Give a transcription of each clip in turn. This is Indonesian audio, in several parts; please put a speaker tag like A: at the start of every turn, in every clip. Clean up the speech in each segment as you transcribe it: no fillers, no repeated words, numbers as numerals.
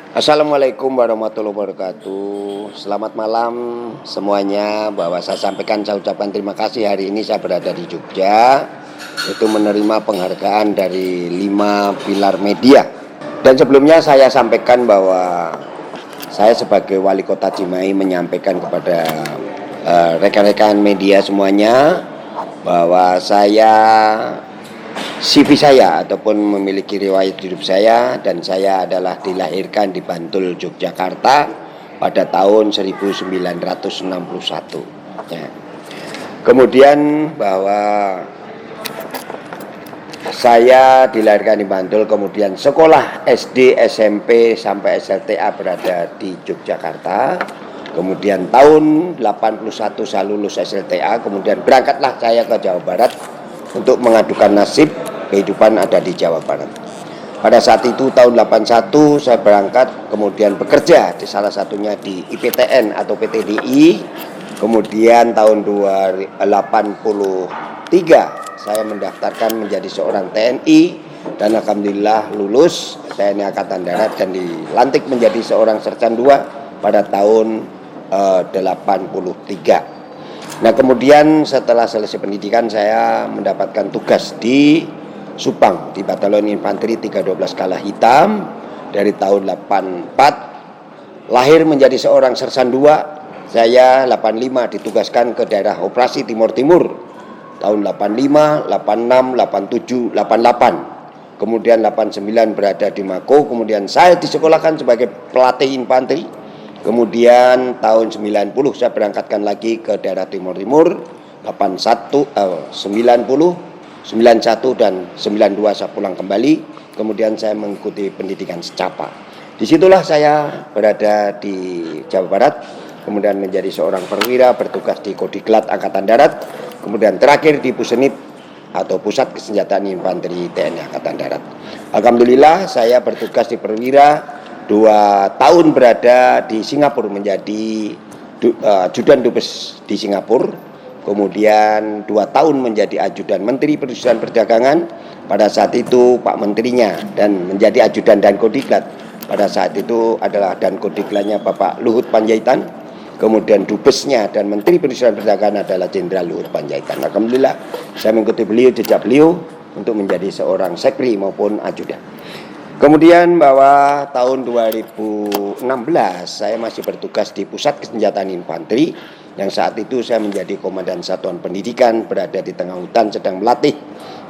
A: Assalamualaikum warahmatullahi wabarakatuh. Selamat malam semuanya. Bahwa saya sampaikan, saya ucapkan terima kasih. Hari ini saya berada di Jogja, itu menerima penghargaan dari 5 pilar media. Dan sebelumnya saya sampaikan bahwa saya sebagai wali kota Cimahi menyampaikan kepada rekan-rekan media semuanya bahwa CV saya ataupun memiliki riwayat hidup saya, dan saya adalah dilahirkan di Bantul, Yogyakarta pada tahun 1961 ya. Kemudian bahwa saya dilahirkan di Bantul, kemudian sekolah SD, SMP sampai SLTA berada di Yogyakarta. Kemudian tahun 81 saya lulus SLTA, kemudian berangkatlah saya ke Jawa Barat untuk mengadukan nasib kehidupan ada di Jawa Barat. Pada saat itu tahun 81 saya berangkat, kemudian bekerja di salah satunya di IPTN atau PTDI. Kemudian tahun 1983 saya mendaftarkan menjadi seorang TNI dan alhamdulillah lulus TNI Angkatan Darat dan dilantik menjadi seorang Sersan II pada tahun 83. Nah, kemudian setelah selesai pendidikan saya mendapatkan tugas di Subang di Batalion Infanteri 312 Kala Hitam dari tahun 84. Lahir menjadi seorang Sersan II, saya 85 ditugaskan ke daerah operasi Timur Timur tahun 85, 86, 87, 88. Kemudian 89 berada di Mako, kemudian saya disekolahkan sebagai pelatih infanteri. Kemudian tahun 90 saya berangkatkan lagi ke daerah Timur Timur, 90, 91 dan 92 saya pulang kembali. Kemudian saya mengikuti pendidikan secapa. Disitulah saya berada di Jawa Barat, kemudian menjadi seorang perwira bertugas di Kodiklat Angkatan Darat, kemudian terakhir di Pusenit atau Pusat Kesenjataan Infanteri TNI Angkatan Darat. Alhamdulillah saya bertugas di perwira 2 tahun berada di Singapura menjadi ajudan dubes di Singapura. Kemudian 2 tahun menjadi ajudan Menteri Perindustrian Perdagangan pada saat itu Pak Menterinya, dan menjadi ajudan Dankodiklat pada saat itu adalah Dankodiklatnya Bapak Luhut Panjaitan. Kemudian dubesnya dan Menteri Perindustrian Perdagangan adalah Jenderal Luhut Panjaitan. Alhamdulillah saya mengikuti beliau, jejak beliau untuk menjadi seorang sekri maupun ajudan. Kemudian bahwa tahun 2016 saya masih bertugas di Pusat Kesenjataan Infanteri, yang saat itu saya menjadi komandan satuan pendidikan berada di tengah hutan sedang melatih.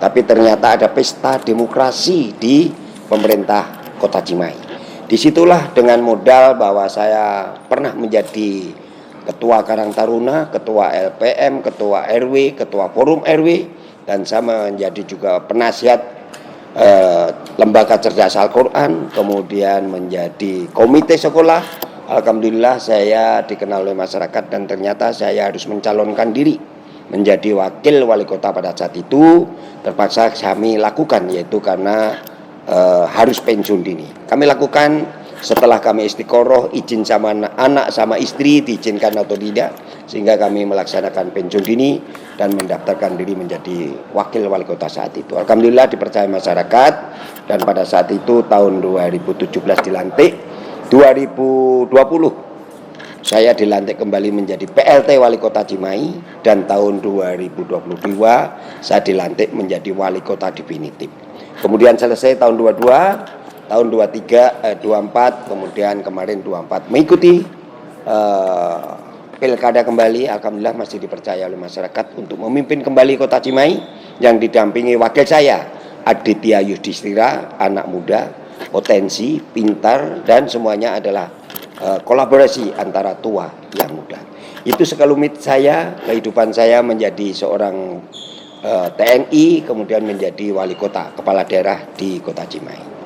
A: Tapi ternyata ada pesta demokrasi di pemerintah Kota Cimahi. Disitulah dengan modal bahwa saya pernah menjadi ketua Karang Taruna, ketua LPM, ketua RW, ketua Forum RW, dan saya menjadi juga penasihat Lembaga Cerdas Al-Quran, kemudian menjadi komite sekolah. Alhamdulillah saya dikenal oleh masyarakat dan ternyata saya harus mencalonkan diri menjadi wakil wali kota pada saat itu. Terpaksa kami lakukan, yaitu karena harus pensiun dini. Kami lakukan setelah kami istiqoroh, izin sama anak sama istri diizinkan atau tidak, sehingga kami melaksanakan pensiun dini dan mendaftarkan diri menjadi wakil wali kota saat itu. Alhamdulillah dipercaya masyarakat, dan pada saat itu tahun 2017 dilantik. 2020 saya dilantik kembali menjadi PLT wali kota Cimahi, dan tahun 2022 saya dilantik menjadi wali kota definitif. Kemudian selesai tahun 22, tahun 23, 24, kemudian kemarin 24 mengikuti pilkada kembali. Alhamdulillah masih dipercaya oleh masyarakat untuk memimpin kembali kota Cimahi, yang didampingi wakil saya Aditya Yudhistira, anak muda, potensi, pintar, dan semuanya adalah kolaborasi antara tua yang muda. Itu sekelumit saya, kehidupan saya menjadi seorang TNI, kemudian menjadi wali kota, kepala daerah di kota Cimahi.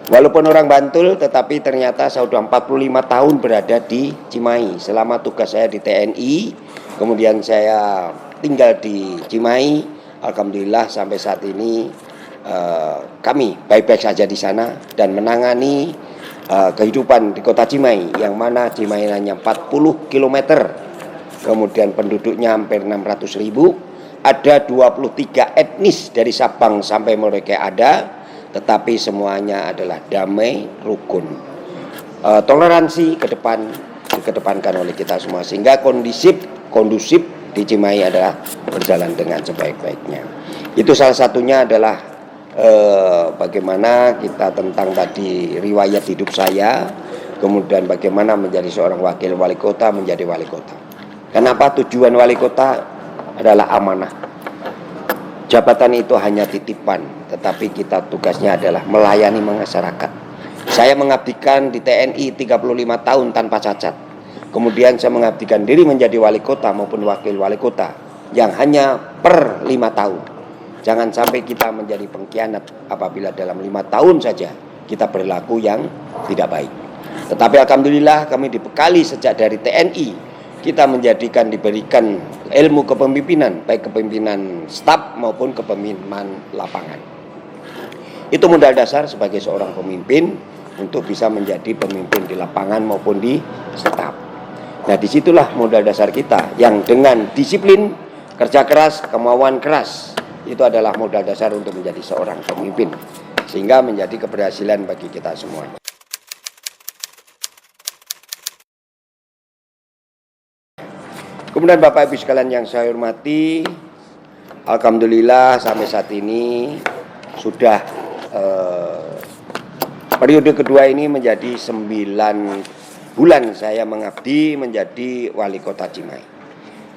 A: Walaupun orang Bantul, tetapi ternyata saya sudah 45 tahun berada di Cimahi. Selama tugas saya di TNI, kemudian saya tinggal di Cimahi. Alhamdulillah sampai saat ini kami baik-baik saja di sana dan menangani kehidupan di kota Cimahi, yang mana Cimahi hanya 40 km, kemudian penduduknya hampir 600.000. Ada 23 etnis dari Sabang sampai Merauke ada, tetapi semuanya adalah damai, rukun. toleransi ke depan dikedepankan oleh kita semua, sehingga kondusif di Cimahi adalah berjalan dengan sebaik-baiknya. Itu salah satunya adalah bagaimana kita tentang tadi riwayat hidup saya, kemudian bagaimana menjadi seorang wakil wali kota, menjadi wali kota. Kenapa tujuan wali kota adalah amanah? Jabatan itu hanya titipan, tetapi kita tugasnya adalah melayani masyarakat. Saya mengabdikan di TNI 35 tahun tanpa cacat. Kemudian saya mengabdikan diri menjadi wali kota maupun wakil wali kota yang hanya per 5 tahun. Jangan sampai kita menjadi pengkhianat apabila dalam 5 tahun saja kita berlaku yang tidak baik. Tetapi alhamdulillah kami dibekali sejak dari TNI, kita diberikan ilmu kepemimpinan, baik kepemimpinan staf maupun kepemimpinan lapangan. Itu modal dasar sebagai seorang pemimpin untuk bisa menjadi pemimpin di lapangan maupun di staf. Nah, disitulah modal dasar kita yang dengan disiplin, kerja keras, kemauan keras, itu adalah modal dasar untuk menjadi seorang pemimpin, sehingga menjadi keberhasilan bagi kita semua. Kemudian Bapak Ibu sekalian yang saya hormati, alhamdulillah sampai saat ini sudah periode kedua ini menjadi 9 bulan saya mengabdi menjadi wali kota Cimahi.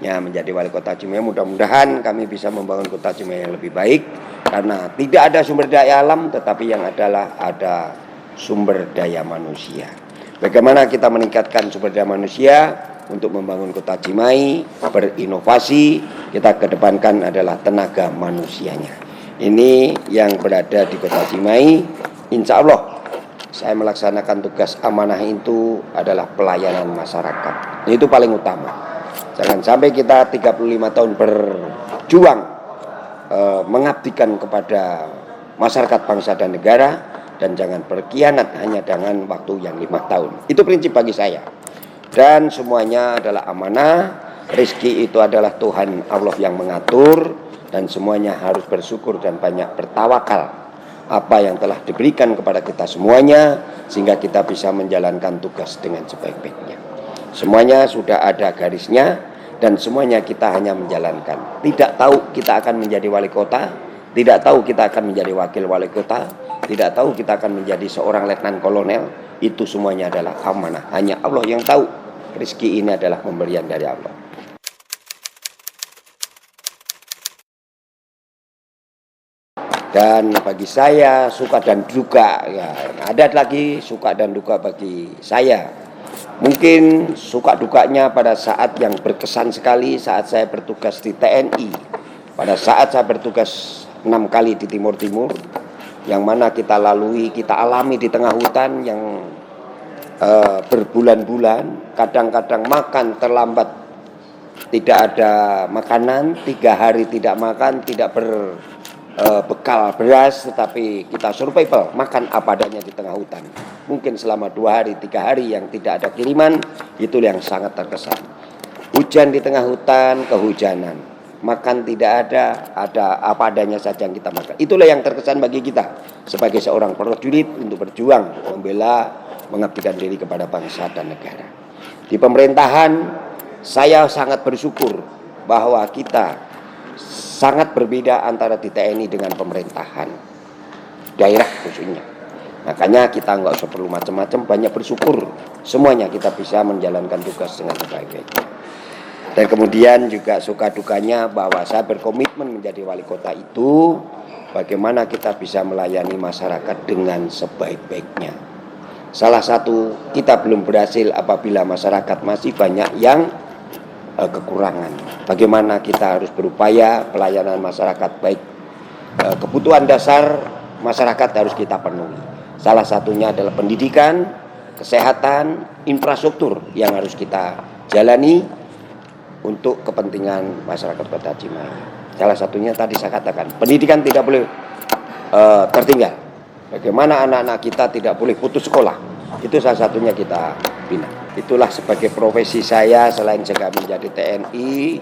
A: Ya, menjadi wali kota Cimahi, mudah-mudahan kami bisa membangun kota Cimahi yang lebih baik, karena tidak ada sumber daya alam, tetapi yang adalah ada sumber daya manusia. Bagaimana kita meningkatkan sumber daya manusia untuk membangun kota Cimahi, berinovasi, kita kedepankan adalah tenaga manusianya. Ini yang berada di kota Cimahi, insya Allah saya melaksanakan tugas amanah itu adalah pelayanan masyarakat. Itu paling utama. Jangan sampai kita 35 tahun berjuang mengabdikan kepada masyarakat, bangsa dan negara, dan jangan berkhianat hanya dengan waktu yang 5 tahun. Itu prinsip bagi saya. Dan semuanya adalah amanah. Rezeki itu adalah Tuhan Allah yang mengatur, dan semuanya harus bersyukur dan banyak bertawakal apa yang telah diberikan kepada kita semuanya, sehingga kita bisa menjalankan tugas dengan sebaik-baiknya. Semuanya sudah ada garisnya, dan semuanya kita hanya menjalankan. Tidak tahu kita akan menjadi wali kota, tidak tahu kita akan menjadi wakil wali kota, tidak tahu kita akan menjadi seorang letnan kolonel. Itu semuanya adalah amanah. Hanya Allah yang tahu. Rezeki ini adalah pemberian dari Allah. Dan bagi saya suka dan duka, ya, ada lagi suka dan duka bagi saya. Mungkin suka dukanya pada saat yang berkesan sekali saat saya bertugas di TNI. Pada saat saya bertugas 6 kali di Timur Timur, yang mana kita lalui, kita alami di tengah hutan yang berbulan-bulan, kadang-kadang makan terlambat, tidak ada makanan, 3 hari tidak makan, tidak bekal beras, tetapi kita survival, makan apa adanya di tengah hutan. Mungkin selama 2 hari, 3 hari yang tidak ada kiriman, itu yang sangat terkesan. Hujan di tengah hutan, kehujanan, makan tidak ada apa adanya saja yang kita makan. Itulah yang terkesan bagi kita sebagai seorang prajurit untuk berjuang, membela, mengabdikan diri kepada bangsa dan negara. Di pemerintahan, saya sangat bersyukur bahwa kita sangat berbeda antara di TNI dengan pemerintahan daerah khususnya. Makanya kita nggak usah perlu macam-macam, banyak bersyukur semuanya kita bisa menjalankan tugas dengan sebaik-baiknya. Dan kemudian juga suka dukanya bahwa saya berkomitmen menjadi wali kota itu bagaimana kita bisa melayani masyarakat dengan sebaik-baiknya. Salah satu kita belum berhasil apabila masyarakat masih banyak yang kekurangan. Bagaimana kita harus berupaya pelayanan masyarakat baik, kebutuhan dasar masyarakat harus kita penuhi. Salah satunya adalah pendidikan, kesehatan, infrastruktur yang harus kita jalani untuk kepentingan masyarakat Kota Cimahi. Salah satunya tadi saya katakan, pendidikan tidak boleh tertinggal. Bagaimana anak-anak kita tidak boleh putus sekolah. Itu salah satunya kita bina. Itulah sebagai profesi saya, selain saya menjadi TNI,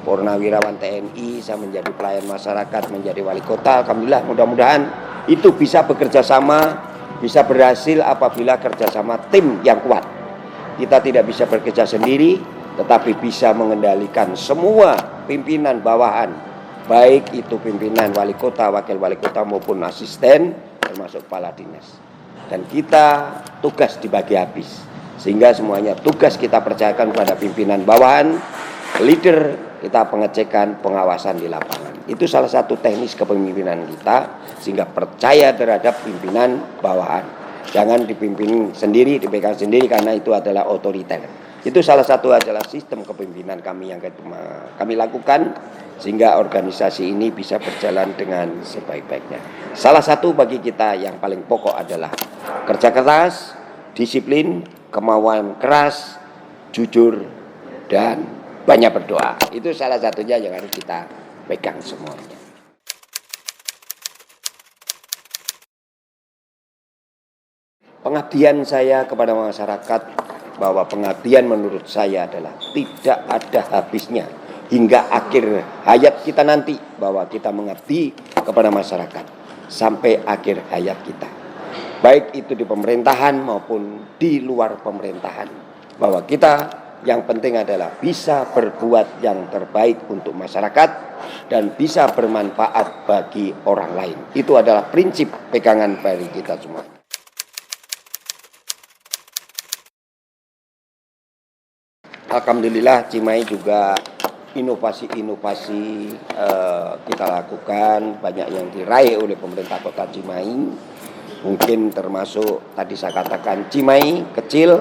A: purnawirawan TNI, saya menjadi pelayan masyarakat, menjadi wali kota. Alhamdulillah, mudah-mudahan itu bisa bekerja sama bisa berhasil apabila kerjasama tim yang kuat. Kita tidak bisa bekerja sendiri, tetapi bisa mengendalikan semua pimpinan bawahan, baik itu pimpinan wali kota, wakil wali kota maupun asisten, termasuk kepala dinas. Dan kita tugas dibagi habis, sehingga semuanya tugas kita percayakan kepada pimpinan bawahan, leader, kita pengecekan, pengawasan di lapangan. Itu salah satu teknis kepemimpinan kita, sehingga percaya terhadap pimpinan bawahan. Jangan dipimpin sendiri, dipegang sendiri, karena itu adalah otoriter. Itu salah satu adalah sistem kepemimpinan kami yang kami lakukan, sehingga organisasi ini bisa berjalan dengan sebaik-baiknya. Salah satu bagi kita yang paling pokok adalah kerja keras, disiplin, kemauan keras, jujur, dan banyak berdoa. Itu salah satunya yang harus kita pegang semuanya. Pengabdian saya kepada masyarakat, bahwa pengabdian menurut saya adalah tidak ada habisnya hingga akhir hayat kita nanti, bahwa kita mengabdi kepada masyarakat sampai akhir hayat kita, baik itu di pemerintahan maupun di luar pemerintahan, bahwa kita yang penting adalah bisa berbuat yang terbaik untuk masyarakat dan bisa bermanfaat bagi orang lain. Itu adalah prinsip pegangan dari kita semua. Alhamdulillah, Cimahi juga inovasi-inovasi kita lakukan, banyak yang diraih oleh pemerintah kota Cimahi. Mungkin termasuk tadi saya katakan Cimahi kecil,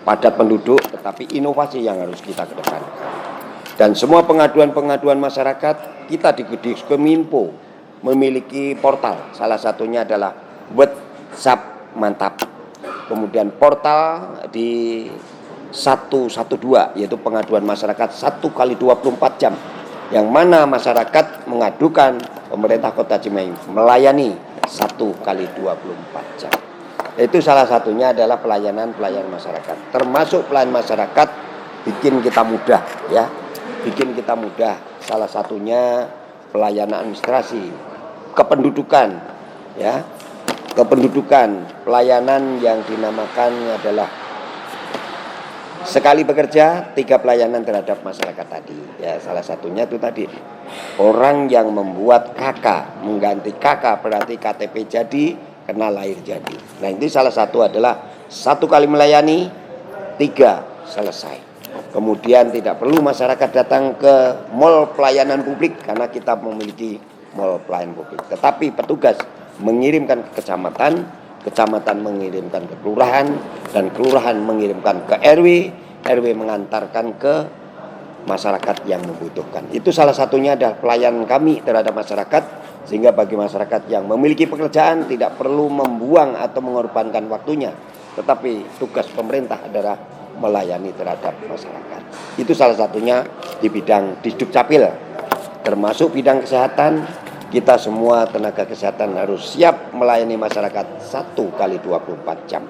A: padat penduduk, tetapi inovasi yang harus kita kedepankan. Dan semua pengaduan-pengaduan masyarakat, kita di Kominfo memiliki portal, salah satunya adalah WhatsApp Mantap. Kemudian portal di 112, yaitu pengaduan masyarakat 1x24 jam, yang mana masyarakat mengadukan, pemerintah kota Cimahi melayani 1x24 jam. Itu salah satunya adalah pelayanan masyarakat, termasuk pelayanan masyarakat bikin kita mudah, ya, bikin kita mudah. Salah satunya pelayanan administrasi, kependudukan, ya, kependudukan, pelayanan yang dinamakan adalah sekali bekerja 3 pelayanan terhadap masyarakat tadi. Ya, salah satunya itu tadi orang yang membuat KK mengganti KK berarti KTP jadi, kena lahir jadi. Nah, ini salah satu adalah 1 kali melayani 3 selesai. Kemudian tidak perlu masyarakat datang ke mall pelayanan publik karena kita memiliki mall pelayanan publik. Tetapi petugas mengirimkan ke kecamatan, kecamatan mengirimkan ke kelurahan, dan kelurahan mengirimkan ke RW, RW mengantarkan ke masyarakat yang membutuhkan. Itu salah satunya adalah pelayanan kami terhadap masyarakat, sehingga bagi masyarakat yang memiliki pekerjaan tidak perlu membuang atau mengorbankan waktunya, tetapi tugas pemerintah adalah melayani terhadap masyarakat. Itu salah satunya di bidang Disdukcapil, termasuk bidang kesehatan. Kita semua tenaga kesehatan harus siap melayani masyarakat 1x24 jam.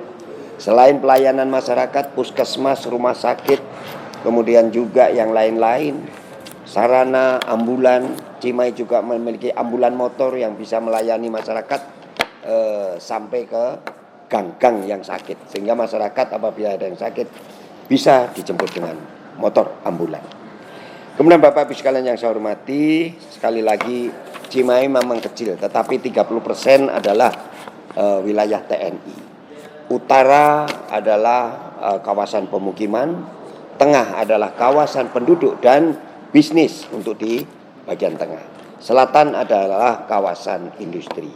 A: Selain pelayanan masyarakat, puskesmas, rumah sakit, kemudian juga yang lain-lain, sarana ambulan, Cimahi juga memiliki ambulan motor yang bisa melayani masyarakat sampai ke gang-gang yang sakit. Sehingga masyarakat apabila ada yang sakit bisa dijemput dengan motor ambulan. Kemudian Bapak Ibu sekalian yang saya hormati, sekali lagi Cimahi memang kecil, tetapi 30% adalah wilayah TNI. Utara adalah kawasan pemukiman, tengah adalah kawasan penduduk dan bisnis untuk di bagian tengah. Selatan adalah kawasan industri.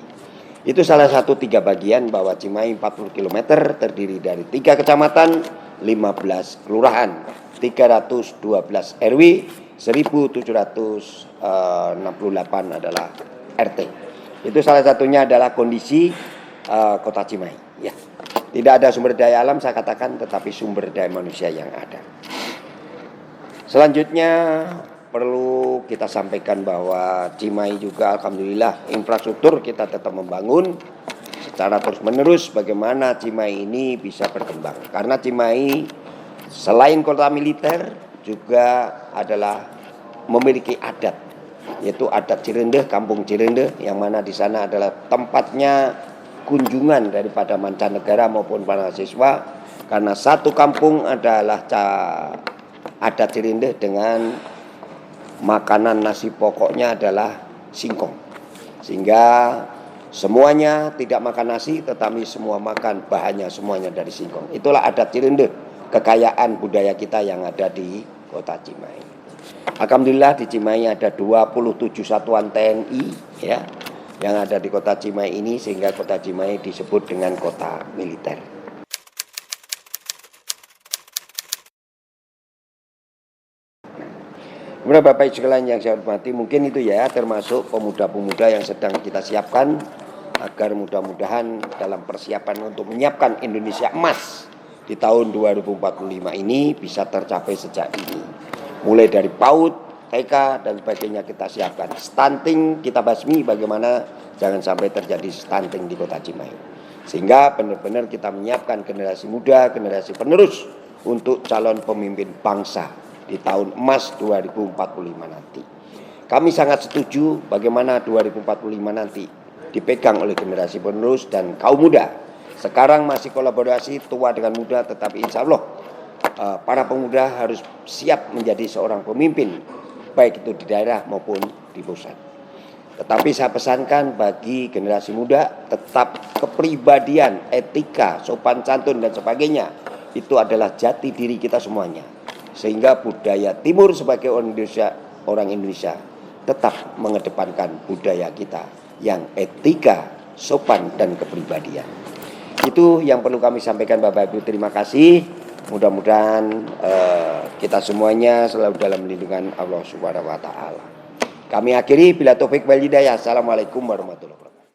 A: Itu salah satu 3 bagian, bahwa Cimahi 40 km terdiri dari 3 kecamatan, 15 kelurahan, 312 RW, 1768 adalah RT. Itu salah satunya adalah kondisi kota Cimahi. Ya, tidak ada sumber daya alam saya katakan, tetapi sumber daya manusia yang ada. Selanjutnya perlu kita sampaikan bahwa Cimahi juga alhamdulillah infrastruktur kita tetap membangun secara terus-menerus. Bagaimana Cimahi ini bisa berkembang? Karena Cimahi selain kota militer juga adalah memiliki adat, yaitu adat Cirende, kampung Cirende, yang mana di sana adalah tempatnya kunjungan daripada mancanegara maupun para siswa, karena satu kampung adalah adat Cirindeh dengan makanan nasi pokoknya adalah singkong, sehingga semuanya tidak makan nasi tetapi semua makan bahannya semuanya dari singkong. Itulah adat Cirindeh, kekayaan budaya kita yang ada di Kota Cimahi. Alhamdulillah di Cimahi ada 27 satuan TNI ya yang ada di Kota Cimahi ini, sehingga Kota Cimahi disebut dengan kota militer. Kemudian Bapak Ibu sekalian yang saya hormati, mungkin itu ya termasuk pemuda-pemuda yang sedang kita siapkan agar mudah-mudahan dalam persiapan untuk menyiapkan Indonesia emas di tahun 2045 ini bisa tercapai sejak ini. Mulai dari PAUD, TK dan sebagainya kita siapkan. Stunting kita basmi, bagaimana jangan sampai terjadi stunting di Kota Cimahi. Sehingga benar-benar kita menyiapkan generasi muda, generasi penerus untuk calon pemimpin bangsa di tahun emas 2045 nanti. Kami sangat setuju bagaimana 2045 nanti dipegang oleh generasi penerus dan kaum muda. Sekarang masih kolaborasi tua dengan muda, tetapi insya Allah para pemuda harus siap menjadi seorang pemimpin, baik itu di daerah maupun di pusat. Tetapi saya pesankan bagi generasi muda, tetap kepribadian, etika, sopan santun dan sebagainya, itu adalah jati diri kita semuanya. Sehingga budaya timur sebagai orang Indonesia tetap mengedepankan budaya kita yang etika, sopan dan kepribadian. Itu yang perlu kami sampaikan Bapak Ibu. Terima kasih. Mudah-mudahan kita semuanya selalu dalam lindungan Allah Subhanahu wa taala. Kami akhiri bila taufik wal hidayah. Assalamualaikum warahmatullahi wabarakatuh.